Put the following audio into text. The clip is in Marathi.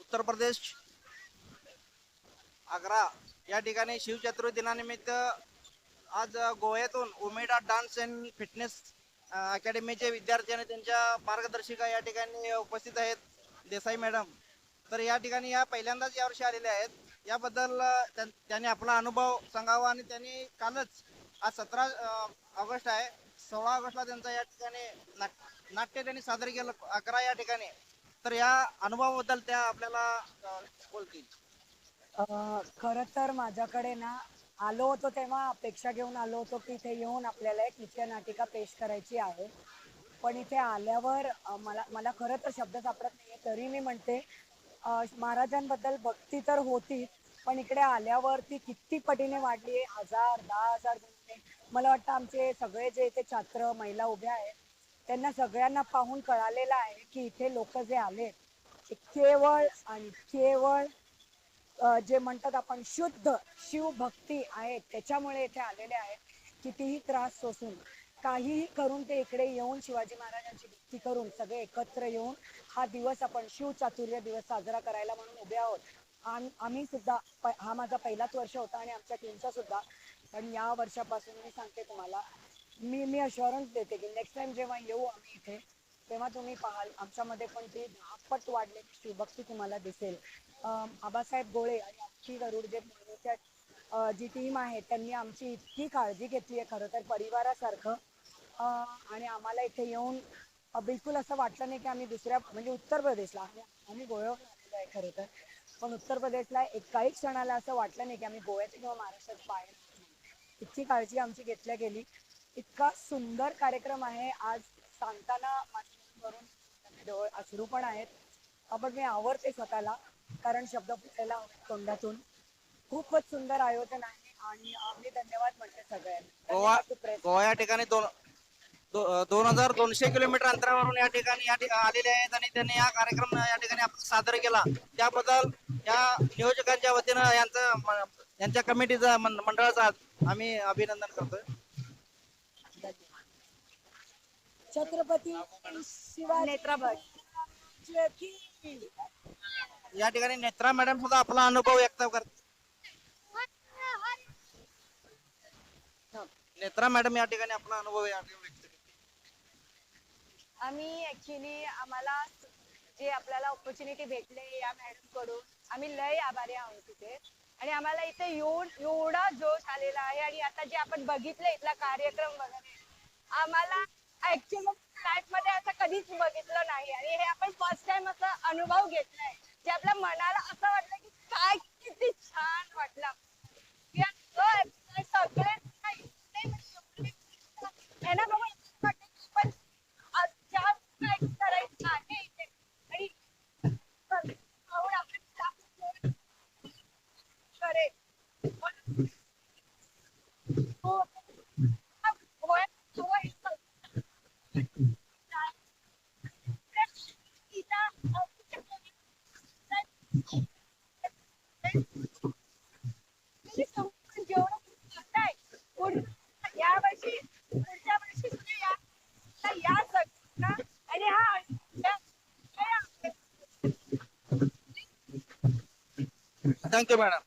उत्तर प्रदेश आग्रा या ठिकाणी शिवचतुर्थी दिनानिमित्त आज गोव्यातून उमेडा डान्स अँड फिटनेस अकॅडमीचे विद्यार्थी आणि त्यांच्या मार्गदर्शिका या ठिकाणी उपस्थित आहेत, देसाई मॅडम. तर या ठिकाणी या पहिल्यांदाच यावर्षी आलेले आहेत. याबद्दल त्यांनी आपला अनुभव सांगावा. आणि त्यांनी कालच, आज 17 ऑगस्ट आहे, 16 ऑगस्टला त्यांचा या ठिकाणी नाट्य त्यांनी सादर केलं आग्रा या ठिकाणी. तर या अनुभवाबद्दल त्या आपल्याला बोलतील. खरं तर माझ्याकडे ना, आलो होतो तेव्हा अपेक्षा घेऊन आलो होतो की इथे येऊन आपल्याला एक नृत्य नाटिका पेश करायची आहे. पण इथे आल्यावर मला मला खरं तर शब्द सापडत नाहीये, तरी मी म्हणते महाराजांबद्दल भक्ती तर होती, पण इकडे आल्यावर ती किती पटीने वाढली आहे. 1000 10,000 जणांनी. मला वाटतं आमचे सगळे जे इथे छात्र महिला उभ्या आहेत त्यांना सगळ्यांना पाहून कळालेलं आहे की इथे लोक जे आले ते केवळ आणि केवळ जे म्हणतात आपण शुद्ध शिवभक्ती आहे त्याच्यामुळे इथे आलेले आहेत. कितीही त्रास सोसून काहीही करून ते इकडे येऊन शिवाजी महाराजांची भक्ती करून सगळे एकत्र येऊन हा दिवस आपण शिवचातुर्य दिवस साजरा करायला म्हणून उभे आहोत. आम्ही सुद्धा हा माझा पहिलाच वर्ष होता आणि आमच्या टीमचा सुद्धा. पण या वर्षापासून मी सांगते तुम्हाला, मी अश्युरन्स देते की नेक्स्ट टाइम जेव्हा येऊ आम्ही इथे तेव्हा तुम्ही पाहाल आमच्यामध्ये पण ती 10 पट वाढलेली शिवभक्ती तुम्हाला दिसेल. आबासाहेब गोळे आणि अख्खी गरुड जे जी टीम आहे त्यांनी आमची इतकी काळजी घेतली आहे खरं तर परिवारासारखं. आणि आम्हाला इथे येऊन बिलकुल असं वाटलं नाही की आम्ही दुसऱ्या म्हणजे उत्तर प्रदेशला आम्ही गोव्यावरून आलेलो आहे खरं तर. पण उत्तर प्रदेशला एकाही क्षणाला असं वाटलं नाही की आम्ही गोव्याच्या किंवा महाराष्ट्राच्या बाहेर. इतकी काळजी आमची घेतल्या गेली. इतका सुंदर कार्यक्रम आहे. आज सांगताना माझ्यावरून डोळे अश्रू पण आहेत. पण मी आवडते स्वतःला कारण शब्द फुटायला तोंडातून. खूपच सुंदर आयोजन आहे आणि मी धन्यवाद म्हणते सगळ्यांना. गोवा धन्यवाद टू प्रेस. गोवा या ठिकाणी 2200 किलोमीटर अंतरावरून या ठिकाणी आलेले आहेत आणि त्यांनी हा कार्यक्रम या ठिकाणी आपण सादर केला. त्याबद्दल या नियोजकांच्या वतीनं यांच्या कमिटीचा मंडळाचा आम्ही अभिनंदन करतोय. छत्रपती शिवाजी नेत्रा भट. महाराज की. या ठिकाणी नेत्रा मॅडम सुद्धा आपला अनुभव व्यक्त करतात. नेत्रा मॅडम या ठिकाणी आपला अनुभव व्यक्त करतात. आम्ही ऍक्च्युली आम्हाला जे आपल्याला ऑपॉर्च्युनिटी भेटले या मॅडम कडून आम्ही लय आभारी आहोत तिथे. आणि आम्हाला इथे येऊन एवढा जोश आलेला आहे. आणि आता जे आपण बघितलं इथला कार्यक्रम वगैरे आम्हाला ऍक्च्युअली लाईफ मध्ये असं कधीच बघितलं नाही आणि हे आपण फर्स्ट टाइम असा अनुभव घेतलाय जे आपल्या मनाला असं वाटलं की काय किती छान वाटलं. सगळे ना बघा पण जास्त काय करायचं आहे इथे. आणि पाहून आपण करेल हो या वर्षी पुढच्या वर्षी या सगळ्यांना आणि हा थँक्यू मॅडम.